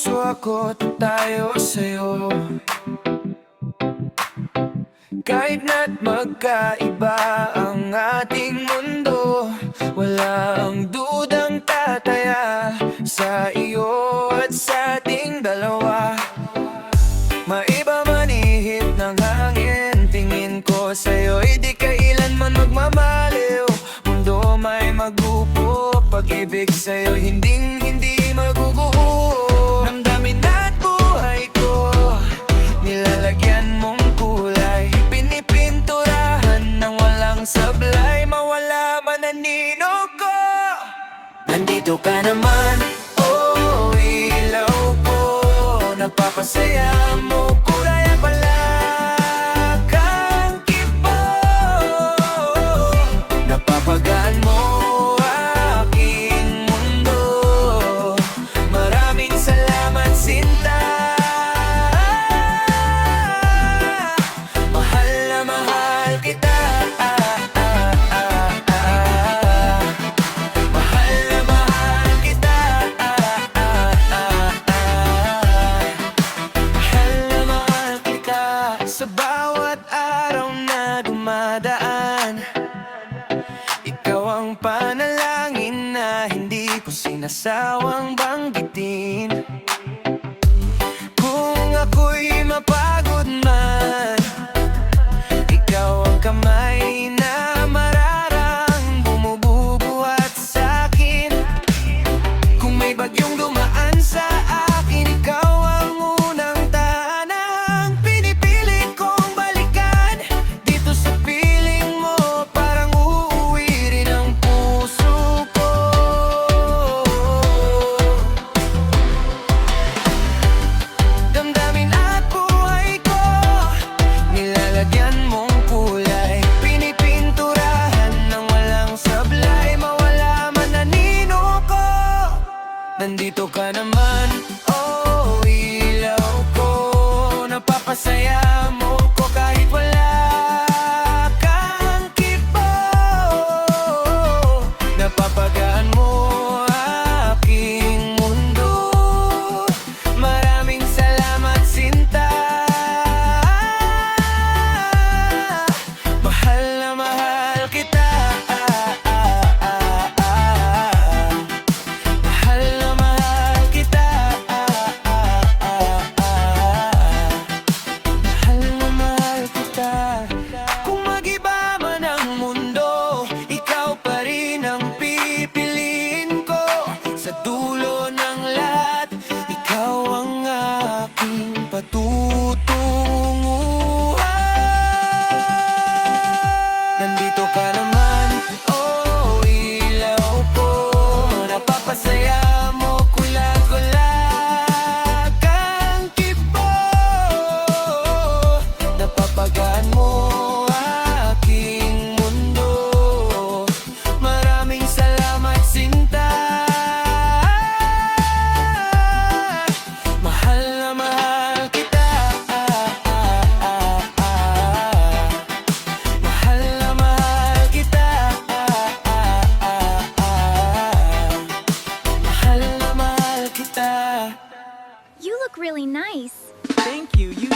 puso ako't tayo sa'yo. Kahit na't magkaiba ang ating mundo, wala ang dudang tataya sa iyo at sa ating dalawa. Maiba man ihip ng hangin, tingin ko sa'yo'y di kailanman magmamaliw. Mundo may magupo, pag-ibig sa'yo'y hindi maguguho. Damdamin at buhay ko, nilalagyan mong kulay, pinipinturahan ng walang sablay, mawala man ang nino ko. Nandito ka naman, oh ilaw ko, nagpapasaya mo, kulay ang palakang kibo. Napapagaan mo aking mundo, maraming salamat sinta. Mahal na mahal kita, mahal na mahal kita, mahal na mahal kita. Sa bawat araw na dumadaan, ikaw ang panalangin na hindi ko sinasawang banggitin. Kung ako'y mapagod man, ikaw ang kamay na mararang bumubuhat sa'kin. Kung may bagyong dumaan sa akin, ikaw ang unang tahanang pinipilit kong balikan. Dito sa piling mo, parang uuwi rin ang puso ko. Damdamin at buhay ko, nilalagyan mong kulay, pinipinturahan ng walang sablay, mawala man ang nino ko. Nandito ka naman, oh ilaw ko, napapasaya mo ko kahit wala kang kibo. Napapagaan mo aking mundo, maraming salamat sinta. Mahal na mahal kita, mahal na mahal kita, mahal na mahal kita. Kung mag-iba man ang mundo, ikaw pa rin ang pipiliin ko. Sa dulo ng lahat, ikaw ang aking patutunguhan. Nandito ka naman, oh ilaw ko, napapasaya mo, kulag-kulag kang kibo. Napapagaan mo aking mundo, maraming salamat sinta. Mahal na mahal kita, mahal na mahal kita, mahal na mahal kita. You look really nice. Thank you, you.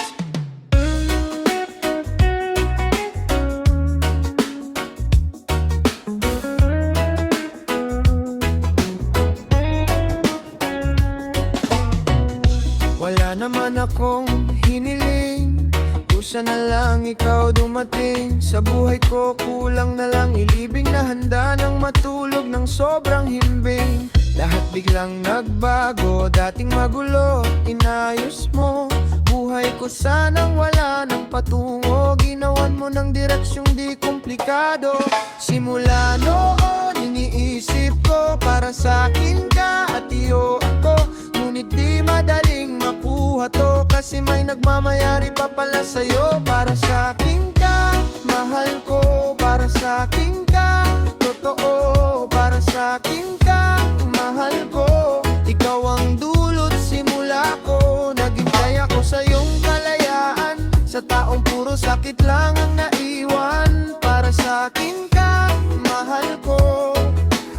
Wala naman akong hiniling, kusa na lang ikaw dumating. Sa buhay ko kulang na lang ilibing, na handa nang matulog ng sobrang himbing. Lahat biglang nagbago, dating magulo, inayos mo. Buhay ko sanang wala ng patungo, ginawan mo ng direksyong di komplikado. Simula noon, iniisip ko, para sa'kin ka at iyo ako. Ngunit di madaling makuha to, kasi may nagmamayari pa pala sa'yo. Para sa'kin ka, mahal ko, para sa'kin ka, totoo. Para sa'kin ka, mahal ko, ikaw ang dulot simula ko. Naghintay ako sa iyong kalayaan, sa taong puro sakit lang ang naiwan. Para sa'kin ka, mahal ko,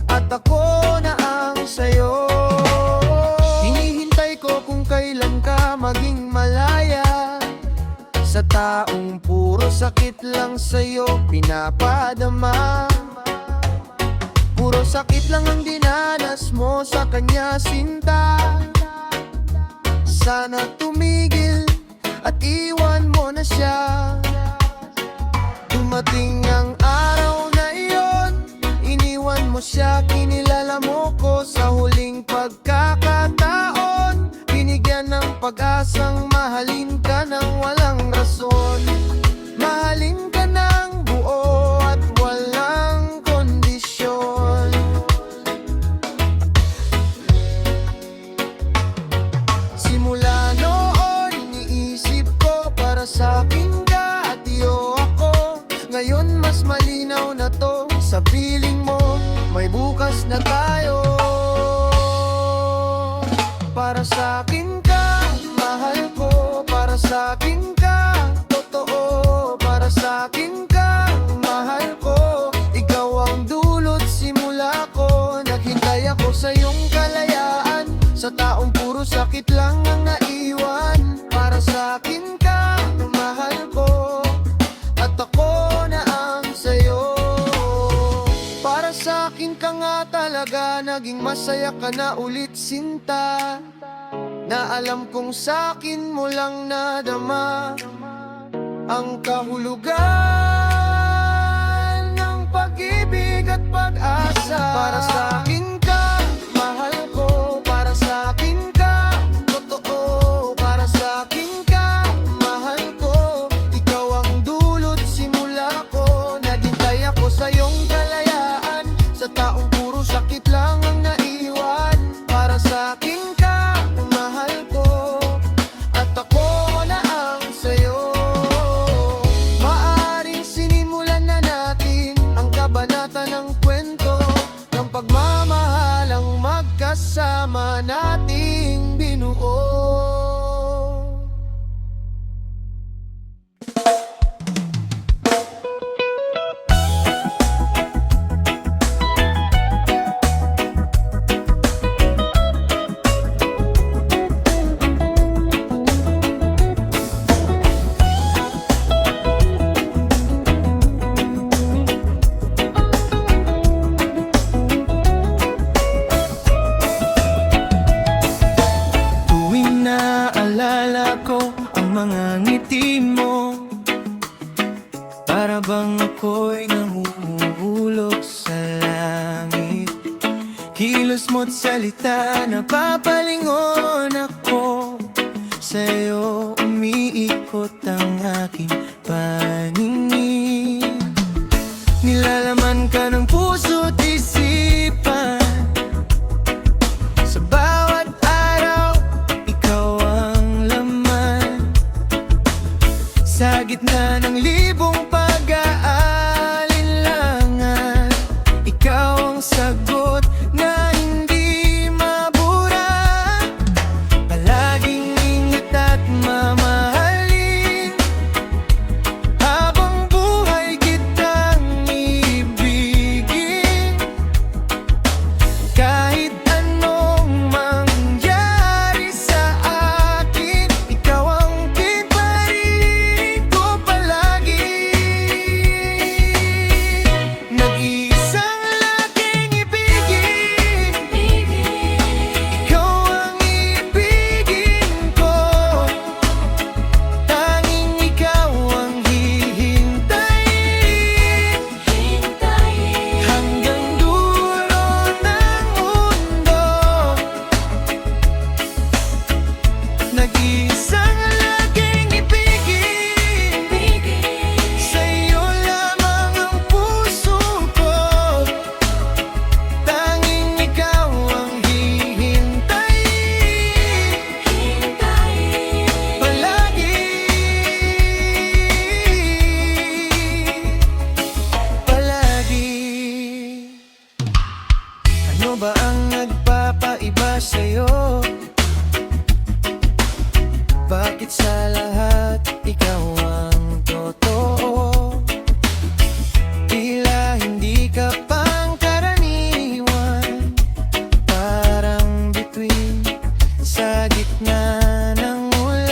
at ako na ang sa'yo. Hinihintay ko kung maging malaya sa taong puro sakit lang sa'yo pinapadama. Puro sakit lang ang dinanas mo sa kanya, sinta. Sana tumigil at iwan mo na siya. Dumating ang araw na iyon, iniwan mo siya. Kinilala mo ko sa huling pagkakataon. Binigyan ng pag-asang mahalin ka ng walang rason. Mahalin ka ng buo at walang kondisyon. Simula noon, iniisip ko para sa'kin ka at iyo ako. Ngayon mas malinaw na to, sa piling mo may bukas na tayo. Para sa'kin ka, mahal ko. Para sa'kin ka, totoo. Para sa'kin ka, mahal ko. Ikaw ang dulot, simula ko. Naghintay ako sa iyong kalayaan, sa taong puro sakit lang ang naiwan. Para sa'kin ka, mahal ko, at ako na ang sayo. Para sa'kin ka nga talaga, naging masaya ka na ulit, sinta. Na alam kong sa'kin mo lang nadama ang kahulugan ng pag-ibig at pag-asa. Para sa'kin ka, mahal ko. Para sa'kin ka, totoo. Para sa'kin ka, mahal ko. Ikaw ang dulot, simula ko. Naghintay ako sa iyong kalayaan, sa taong puro sakit lang ang naiwan. Para sa'kin ka, mahal ko, at ako na ang sayo. Maaring sinimulan na natin ang kabanata ng kwento ng pagmamahalang magkasama nating binuo. Tuwing naalala ko ang mga ngiti mo, para bang ako'y nahuhulog sa langit. Kilos mo't salita, napapalingon ako. Sa'yo umiikot ang aking paningin. Nilalaman ka ng puso't isipan. Sa bawat araw, ikaw ang laman. Sa gitna ng libong pag-aalinlangan, ikaw ang sagot na hindi mabura. Palaging ingat at mamahalin, habang buhay kitang ibigin. Kahit anong mangyari sa akin, ikaw ang pinparinig ko palagi. Nag-iisang laging ibigin, ikaw ang ibigin ko. Tanging ikaw ang hihintayin, hanggang dulo ng mundo. Nag-iisang laging ibigin, sa'yo lamang ang puso ko. Tanging ikaw ang hihintayin, palagi, palagi. Ano ba ang nagpapaiba sa'yo? Bakit sa lahat ikaw ang totoo? Tila hindi ka pangkaraniwan, parang bituin sa gitna ng ulan.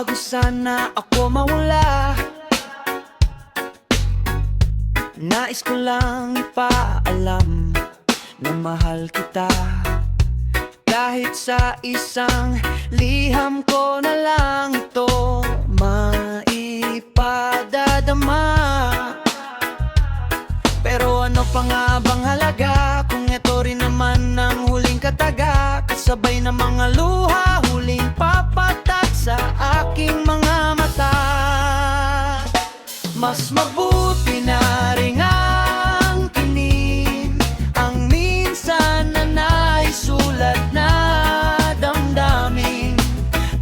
bago sana ako mawala. Nais ko lang ipaalam na mahal kita. Kahit sa isang liham ko na lang ito maipadadama. Pero ano pa nga bang halaga kung ito rin naman ang huling kataga? Kasabay ng mga luha, huling papatak sa aking mga mata. Mas mabuti na rin ang kinin ang minsan na naisulat na damdamin,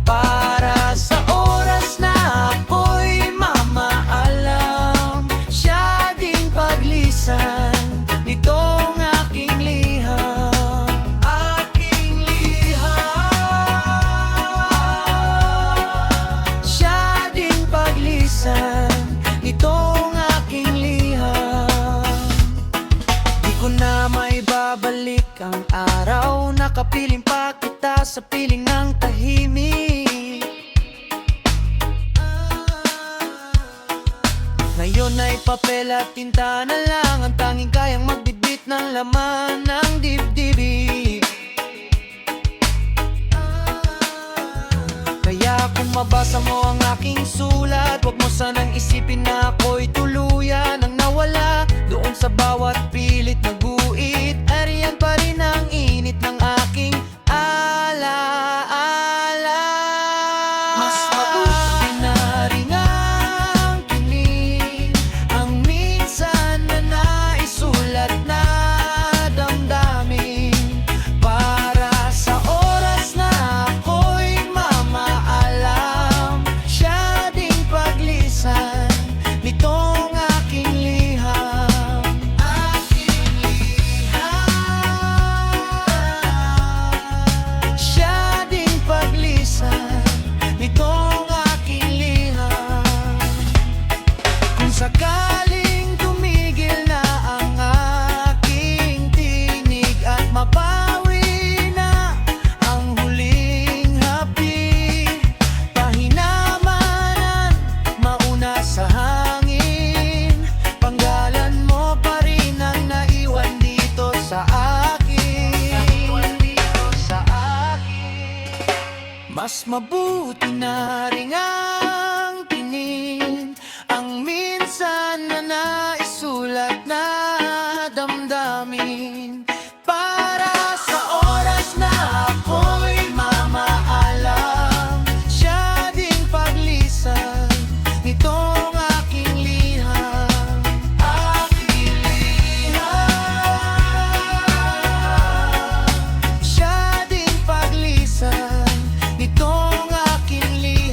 para sa oras na ako'y mamaalam. Siya ding paglisan nitong aking liham. Aking liham. Siya ding paglisan itong aking liham. Di ko na maibabalik ang araw na kapiling pa kita sa piling ng tahimik. Ngayon ay papel at tinta na lang ang tanging kayang magbitbit ng laman ng dibdibig. Kaya kung mabasa mo ang aking sulat, huwag mo sanang isipin na ako'y tuluyan ang nawala. Doon sa bawat pilit na guhit, ariyan pa rin ang init ng aking alaala. Mas mabuti na rin ang kinig ang minsan na naisulat na damdamin, para sa oras na ako'y mamaalam. Siya ding paglisan nitong aking liham. Aking liham. Siya ding paglisan nitong aking liham. Kung sakaling tumigil na ang aking tinig at mapawi na ang huling hapdi, pahinamanan mauna sa hangin, panggalan mo pa rin ang naiwan dito sa akin. Mas mabuti na rin ang tingin ang minsan na naisulat na damdamin, para sa oras na ako'y mamaalam. Siya ding paglisan nitong aking liham. Aking liham. Siya ding paglisan nitong aking liham.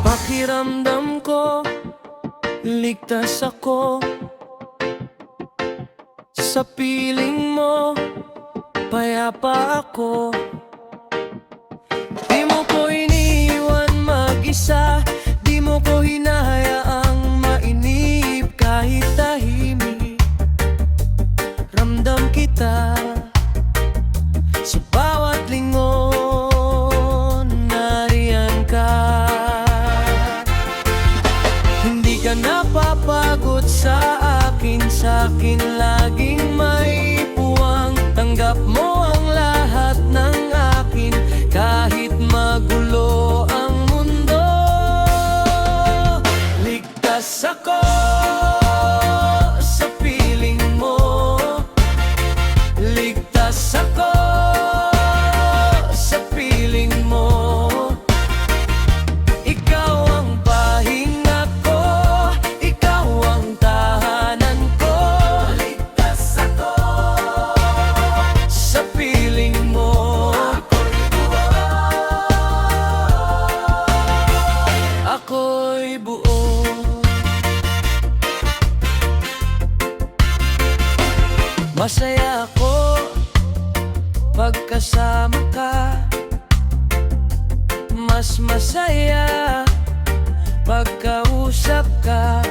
Pakiramdam ko, ligtas ako sa piling mo, payapa ako. Di mo ko iniwan mag-isa, di mo ko hinahayaang mainip kahit tahimik. Ramdam kita sa bawat lingon, nariyan ka. Hindi ka napapagod sa akin laging may puwang. Tanggap mo ang lahat ng akin kahit magulo ang mundo. Ligtas ako sa piling mo, ligtas ako sa piling mo. Ikaw ang pahinga ko, ikaw ang tahanan ko. Masaya ako pagkasama ka. Mas masaya pagkausap ka.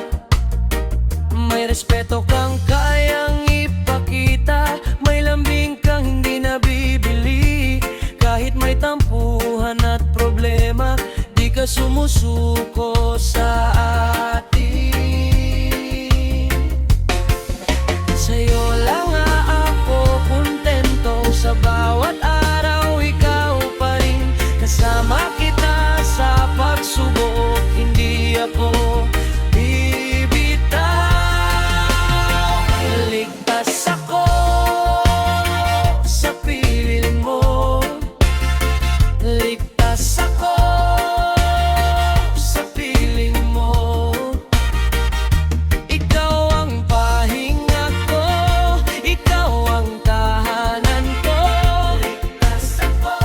May respeto kang kayang ipakita. May lambing kang hindi nabibili. Kahit may tampuhan at problema, di ka sumusuko sa atin. Sa'yo lang ako kontento. Sa bawat araw ikaw pa rin. Kasama kita sa pagsubok. Hindi ako bibitaw. Ligtas ako sa piling mo. Ligtas ako sa piling mo. Ikaw ang pahinga ko. Ikaw ang tahanan ko. Ligtas ako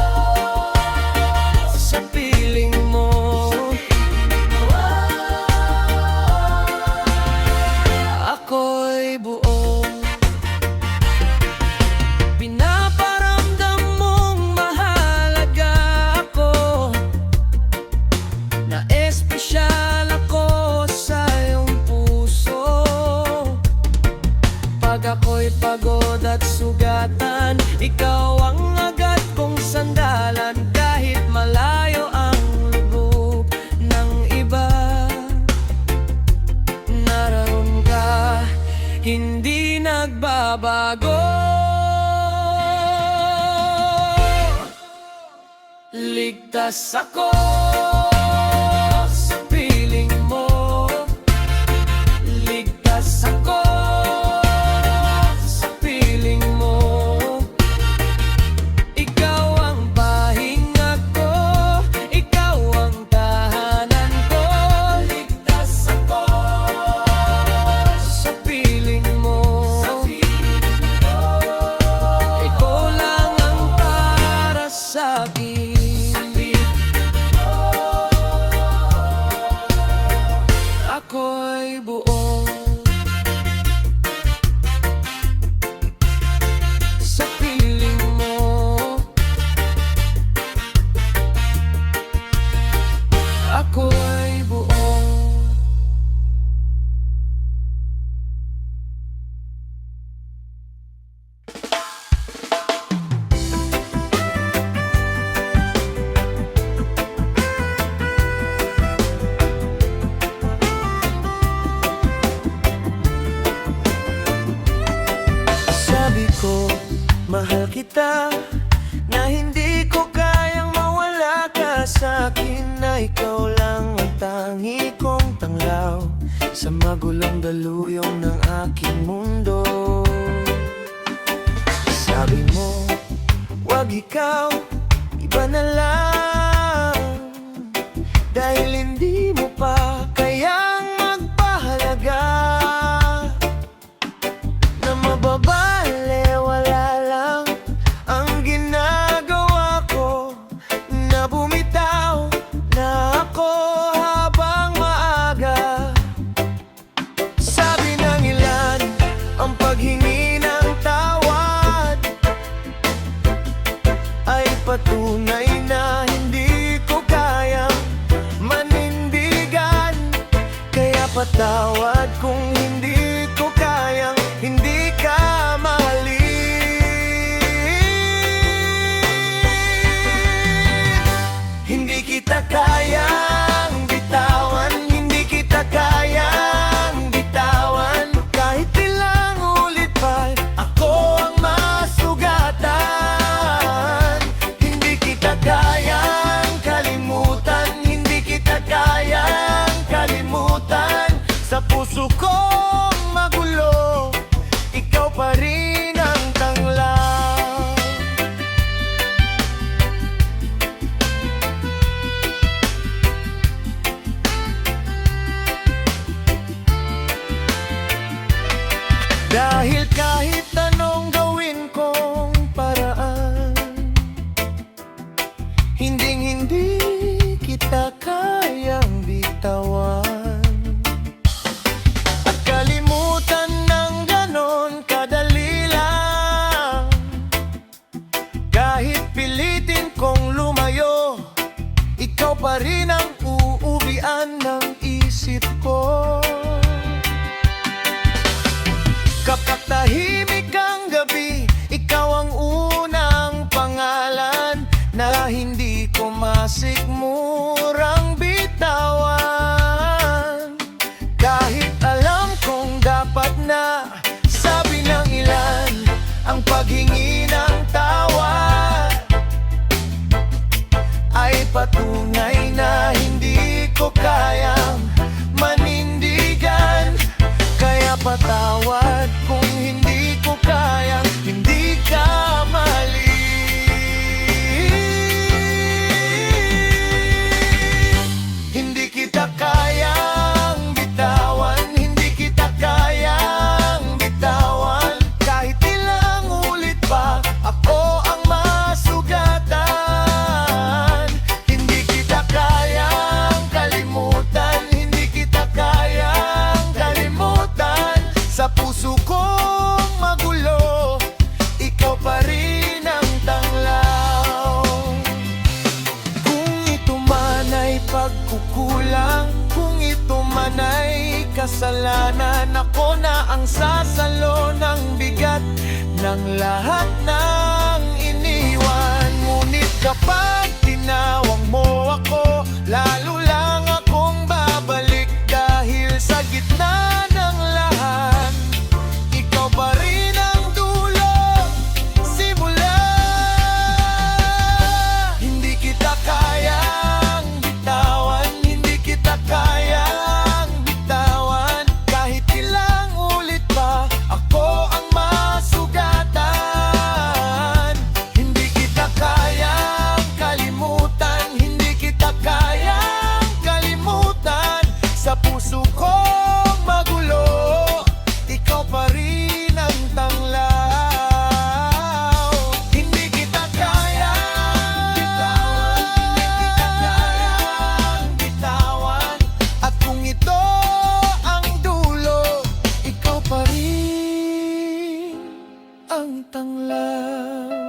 sa piling mo. Ako'y buo. Pinaparamdam mong mahalaga ako, na espesyal ako sa iyong puso. Pag ako'y pagod at sugatan, ikaw ang agad kong sandalan. Kahit malayo ang lubog ng iba, naroon ka, hindi nagbabago. Ligtas ako sa piling mo. Ligtas ako sa piling mo. Ikaw ang pahinga ko. Ikaw ang tahanan ko. Ligtas ako sa piling mo. Ikaw lang ang para sa akin. Ako'y buo sa piling mo. Ako'y buo. Sabi ko, mahal kita, na hindi ko kayang mawala ka sa akin. Na ikaw lang ang tangi kong tanglaw sa magulong daluyong ng aking mundo. Sabi mo, wag ikaw, iba na lang. Dahil hindi mo pa kayang magpahalaga. Na mababale, wala lang ang ginagawa ko. Na bumitaw na ako habang maaga. Sabi ng ilan, ang paghingi ng tawad ay patunay na Kapag tahimik ang gabi, ikaw ang unang pangalan na hindi ko masikmurang bitawan. Kahit alam kong dapat na sabi ng ilan ang paghingi ng tawad, ay patunay na hindi ko kayang manindigan. Kaya patawad kung hindi ko kayang hindi ka mali. Hindi kita kayang bitawan, hindi kita kayang bitawan. Kahit ilang ulit pa ako ang masugatan. Hindi kita kayang kalimutan, hindi kita kayang kalimutan. Sa puso kong magulo, ikaw pa rin ang tanglaw. Kung ito man ay pagkukulang, kung ito man ay kasalanan, ako na ang sasalo ng bigat ng lahat ng iniwan. Ngunit kapag tinawag mo ako, lalo lang akong babalik. Dahil sa gitna ng lahat, ikaw pa rin ang dulo, simula. Hindi kita kayang bitawan, hindi kita kayang bitawan. Kahit ilang ulit pa ako ang masugatan. Hindi kita kayang kalimutan, hindi kita kayang kalimutan. Sa puso kong magulo, ikaw pa rin ang tanglaw. Hindi kita kayang bitawan, hindi kita kayang bitawan. At kung ito ang dulo, ikaw pa rin ang tanglaw.